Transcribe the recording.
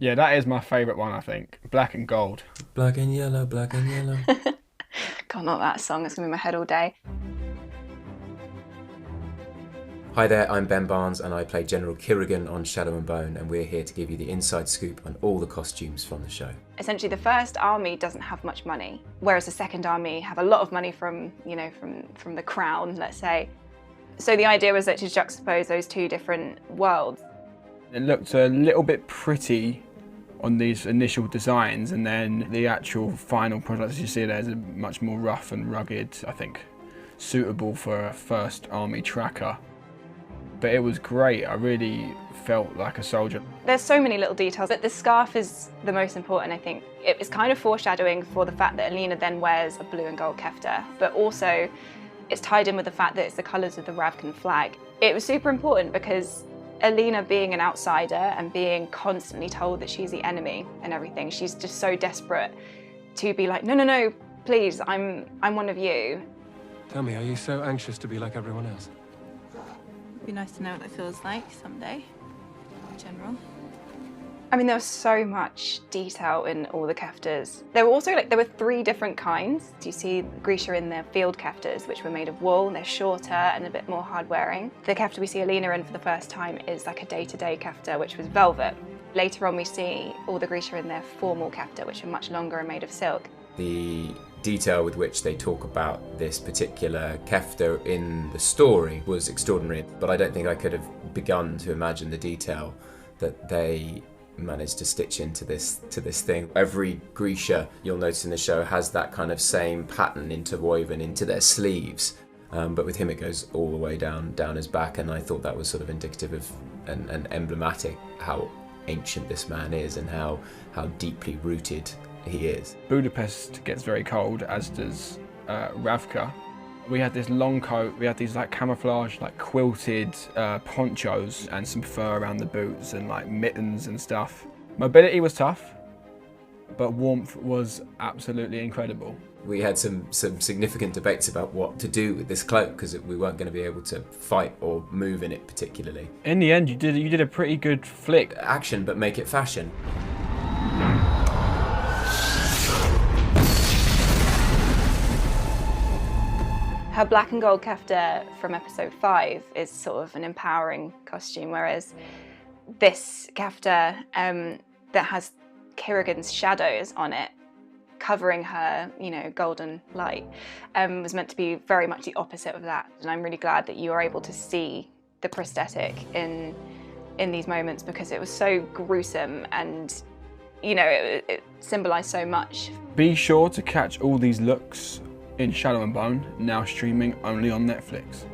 Yeah, that is my favourite one, I think. Black and gold. Black and yellow, black and yellow. God, not that song. It's going to be in my head all day. Hi there, I'm Ben Barnes and I play General Kirigan on Shadow and Bone, and we're here to give you the inside scoop on all the costumes from the show. Essentially, the first army doesn't have much money, whereas the second army have a lot of money from, from the crown, let's say. So the idea was that to juxtapose those two different worlds. It looked a little bit pretty on these initial designs, and then the actual final product, as you see there, is much more rough and rugged, I think, suitable for a first army tracker. But it was great. I really felt like a soldier. There's so many little details, but the scarf is the most important, I think. It is kind of foreshadowing for the fact that Alina then wears a blue and gold kefta, but also it's tied in with the fact that it's the colours of the Ravkan flag. It was super important because Alina, being an outsider and being constantly told that she's the enemy and everything, she's just so desperate to be like, no, no, no, please, I'm one of you. Tell me, are you so anxious to be like everyone else? It'd be nice to know what that feels like someday, in general. I mean, there was so much detail in all the keftas. There were 3 different kinds. You see Grisha in their field keftas, which were made of wool. They're shorter and a bit more hard-wearing. The kefta we see Alina in for the first time is like a day-to-day kefta, which was velvet. Later on, we see all the Grisha in their formal kefta, which are much longer and made of silk. The detail with which they talk about this particular kefta in the story was extraordinary, but I don't think I could have begun to imagine the detail that they managed to stitch into this thing. Every Grisha you'll notice in the show has that kind of same pattern interwoven into their sleeves, but with him it goes all the way down his back, and I thought that was sort of indicative of and emblematic how ancient this man is and how deeply rooted he is. Budapest gets very cold, as does Ravka. We had this long coat, we had these like camouflage, like quilted ponchos and some fur around the boots and like mittens and stuff. Mobility was tough, but warmth was absolutely incredible. We had some significant debates about what to do with this cloak because we weren't going to be able to fight or move in it particularly. In the end, you did a pretty good flick. Action, but make it fashion. Her black and gold kefta from episode 5 is sort of an empowering costume, whereas this kefta that has Kirigan's shadows on it, covering her, golden light, was meant to be very much the opposite of that. And I'm really glad that you are able to see the prosthetic in these moments, because it was so gruesome and, it symbolised so much. Be sure to catch all these looks in Shadow and Bone, now streaming only on Netflix.